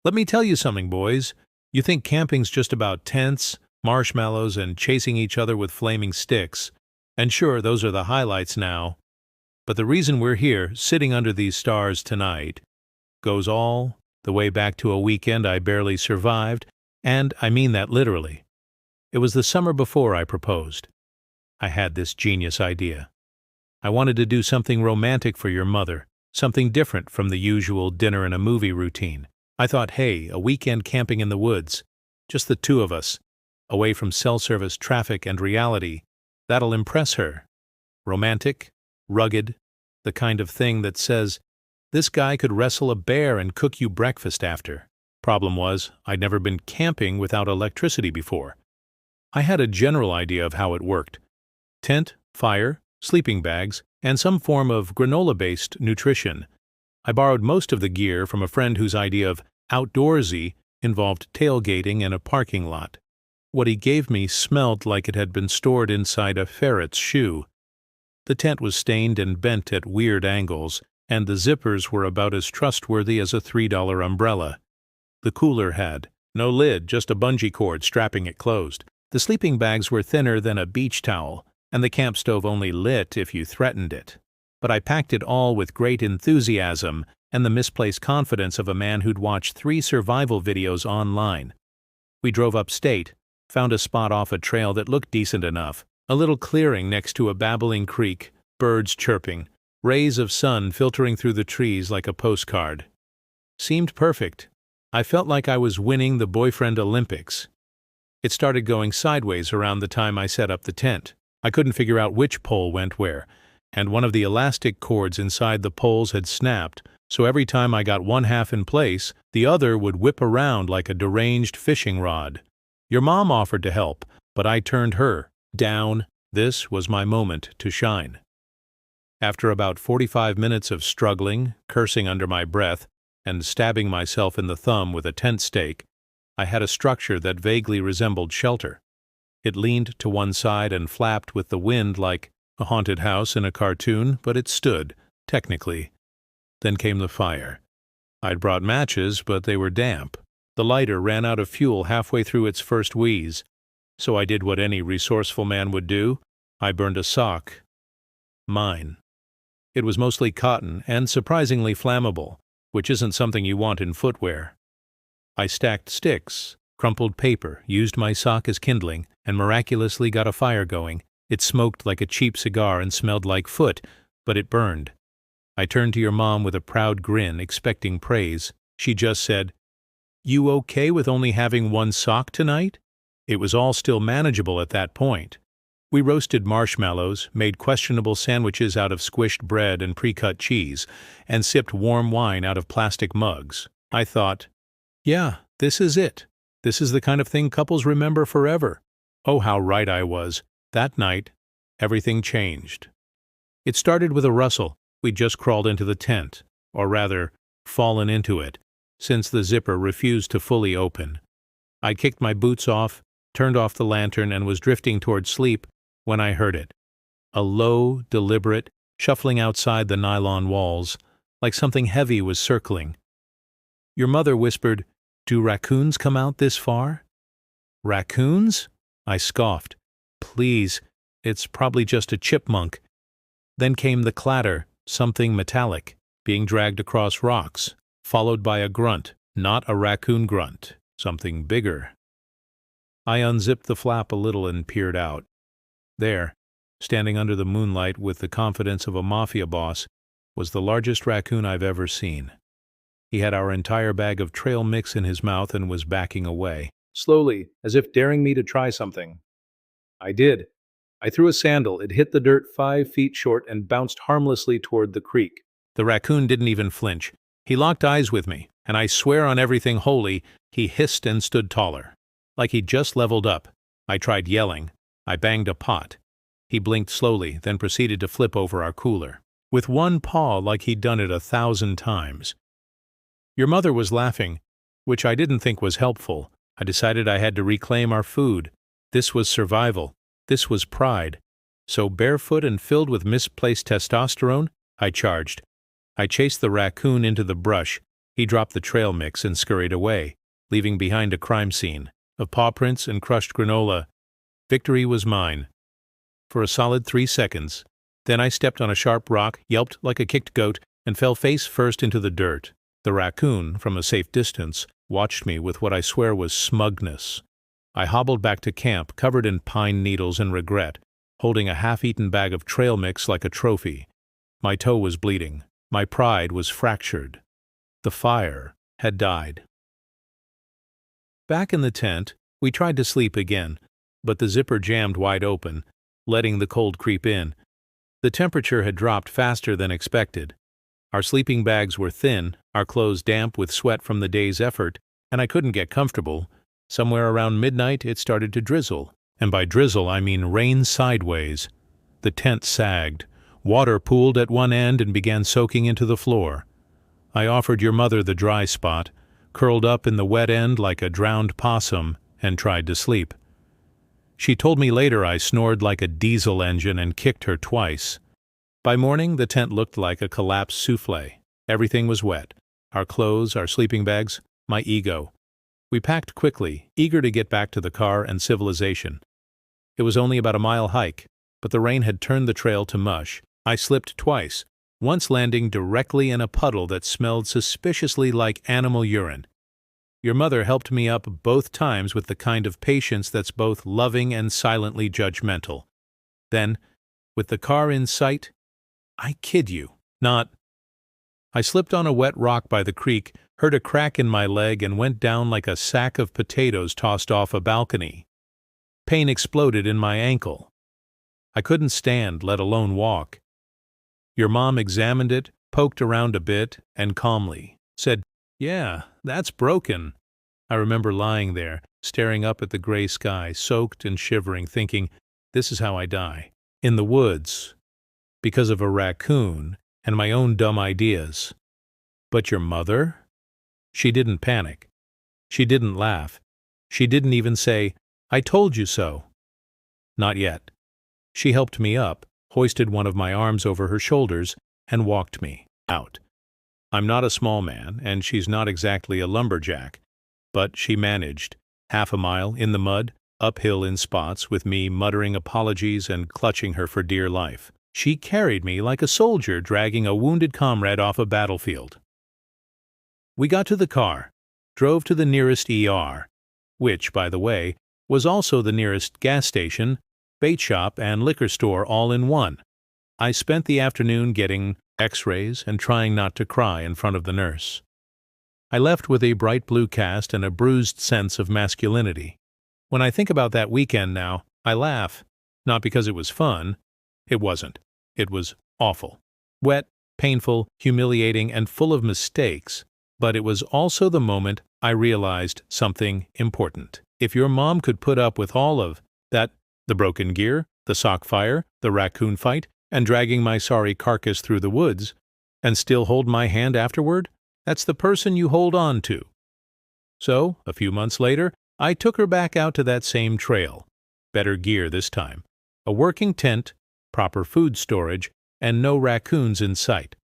Let me tell you something, boys. You think camping's just about tents, marshmallows, and chasing each other with flaming sticks. And sure, those are the highlights now. But the reason we're here, sitting under these stars tonight, goes all the way back to a weekend I barely survived, and I mean that literally. It was the summer before I proposed. I had this genius idea. I wanted to do something romantic for your mother, something different from the usual dinner and a movie routine. I thought, hey, a weekend camping in the woods, just the two of us, away from cell service, traffic, and reality, that'll impress her. Romantic, rugged, the kind of thing that says, this guy could wrestle a bear and cook you breakfast after. Problem was, I'd never been camping without electricity before. I had a general idea of how it worked. Tent, fire, sleeping bags, and some form of granola-based nutrition. I borrowed most of the gear from a friend whose idea of outdoorsy involved tailgating in a parking lot. What he gave me smelled like it had been stored inside a ferret's shoe. The tent was stained and bent at weird angles, and the zippers were about as trustworthy as a $3 umbrella. The cooler had no lid, just a bungee cord strapping it closed. The sleeping bags were thinner than a beach towel, and the camp stove only lit if you threatened it. But I packed it all with great enthusiasm and the misplaced confidence of a man who'd watched 3 survival videos online. We drove upstate, found a spot off a trail that looked decent enough, a little clearing next to a babbling creek, birds chirping, rays of sun filtering through the trees like a postcard. Seemed perfect. I felt like I was winning the boyfriend Olympics. It started going sideways around the time I set up the tent. I couldn't figure out which pole went where, and one of the elastic cords inside the poles had snapped, so every time I got one half in place, the other would whip around like a deranged fishing rod. Your mom offered to help, but I turned her down. This was my moment to shine. After about 45 minutes of struggling, cursing under my breath, and stabbing myself in the thumb with a tent stake, I had a structure that vaguely resembled shelter. It leaned to one side and flapped with the wind like a haunted house in a cartoon, but it stood, technically. Then came the fire. I'd brought matches, but they were damp. The lighter ran out of fuel halfway through its first wheeze, so I did what any resourceful man would do. I burned a sock. Mine. It was mostly cotton and surprisingly flammable, which isn't something you want in footwear. I stacked sticks, crumpled paper, used my sock as kindling, and miraculously got a fire going. It smoked like a cheap cigar and smelled like foot, but it burned. I turned to your mom with a proud grin, expecting praise. She just said, "You okay with only having one sock tonight?" It was all still manageable at that point. We roasted marshmallows, made questionable sandwiches out of squished bread and pre-cut cheese, and sipped warm wine out of plastic mugs. I thought, yeah, this is it. This is the kind of thing couples remember forever. Oh, how right I was. That night, everything changed. It started with a rustle. We'd just crawled into the tent, or rather, fallen into it, since the zipper refused to fully open. I kicked my boots off, turned off the lantern, and was drifting toward sleep when I heard it. A low, deliberate, shuffling outside the nylon walls, like something heavy was circling. Your mother whispered, "Do raccoons come out this far?" Raccoons? I scoffed. Please, it's probably just a chipmunk. Then came the clatter, something metallic, being dragged across rocks, followed by a grunt, not a raccoon grunt, something bigger. I unzipped the flap a little and peered out. There, standing under the moonlight with the confidence of a mafia boss, was the largest raccoon I've ever seen. He had our entire bag of trail mix in his mouth and was backing away, slowly, as if daring me to try something. I did. I threw a sandal. It hit the dirt 5 feet short and bounced harmlessly toward the creek. The raccoon didn't even flinch. He locked eyes with me, and I swear on everything holy, he hissed and stood taller. Like he'd just leveled up. I tried yelling. I banged a pot. He blinked slowly, then proceeded to flip over our cooler, with one paw like he'd done it 1,000 times. Your mother was laughing, which I didn't think was helpful. I decided I had to reclaim our food. This was survival. This was pride. So barefoot and filled with misplaced testosterone, I charged. I chased the raccoon into the brush, He dropped the trail mix and scurried away, leaving behind a crime scene of paw prints and crushed granola. Victory was mine. For a solid 3 seconds. Then I stepped on a sharp rock, yelped like a kicked goat, and fell face first into the dirt. The raccoon, from a safe distance, watched me with what I swear was smugness. I hobbled back to camp, covered in pine needles and regret, holding a half-eaten bag of trail mix like a trophy. My toe was bleeding. My pride was fractured. The fire had died. Back in the tent, we tried to sleep again, but the zipper jammed wide open, letting the cold creep in. The temperature had dropped faster than expected. Our sleeping bags were thin, our clothes damp with sweat from the day's effort, and I couldn't get comfortable. Somewhere around midnight it started to drizzle, and by drizzle I mean rain sideways. The tent sagged. Water pooled at one end and began soaking into the floor. I offered your mother the dry spot, curled up in the wet end like a drowned possum, and tried to sleep. She told me later I snored like a diesel engine and kicked her twice. By morning, the tent looked like a collapsed souffle. Everything was wet. Our clothes, our sleeping bags, my ego. We packed quickly, eager to get back to the car and civilization. It was only about a mile hike, but the rain had turned the trail to mush. I slipped twice, once landing directly in a puddle that smelled suspiciously like animal urine. Your mother helped me up both times with the kind of patience that's both loving and silently judgmental. Then, with the car in sight, I kid you not, I slipped on a wet rock by the creek, heard a crack in my leg, and went down like a sack of potatoes tossed off a balcony. Pain exploded in my ankle. I couldn't stand, let alone walk. Your mom examined it, poked around a bit, and calmly said, "Yeah, that's broken." I remember lying there, staring up at the gray sky, soaked and shivering, thinking, this is how I die. In the woods. Because of a raccoon and my own dumb ideas. But your mother? She didn't panic. She didn't laugh. She didn't even say, "I told you so." Not yet. She helped me up, hoisted one of my arms over her shoulders, and walked me out. I'm not a small man, and she's not exactly a lumberjack, but she managed, half a mile in the mud, uphill in spots, with me muttering apologies and clutching her for dear life. She carried me like a soldier dragging a wounded comrade off a battlefield. We got to the car, drove to the nearest ER, which, by the way, was also the nearest gas station, bait shop, and liquor store all in one. I spent the afternoon getting X-rays and trying not to cry in front of the nurse. I left with a bright blue cast and a bruised sense of masculinity. When I think about that weekend now, I laugh. Not because it was fun. It wasn't. It was awful. Wet, painful, humiliating, and full of mistakes. But it was also the moment I realized something important. If your mom could put up with all of that, the broken gear, the sock fire, the raccoon fight, and dragging my sorry carcass through the woods, and still hold my hand afterward, that's the person you hold on to. So, a few months later, I took her back out to that same trail. Better gear this time. A working tent, proper food storage, and no raccoons in sight.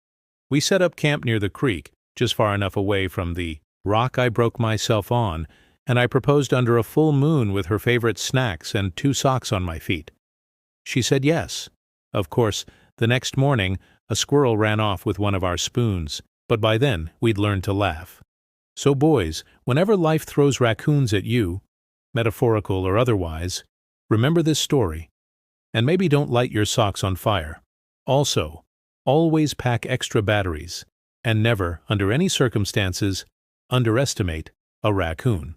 We set up camp near the creek, just far enough away from the rock I broke myself on, and I proposed under a full moon with her favorite snacks and 2 socks on my feet. She said yes. Of course, the next morning, a squirrel ran off with one of our spoons, but by then we'd learned to laugh. So boys, whenever life throws raccoons at you, metaphorical or otherwise, remember this story, and maybe don't light your socks on fire. Also, always pack extra batteries, and never, under any circumstances, underestimate a raccoon.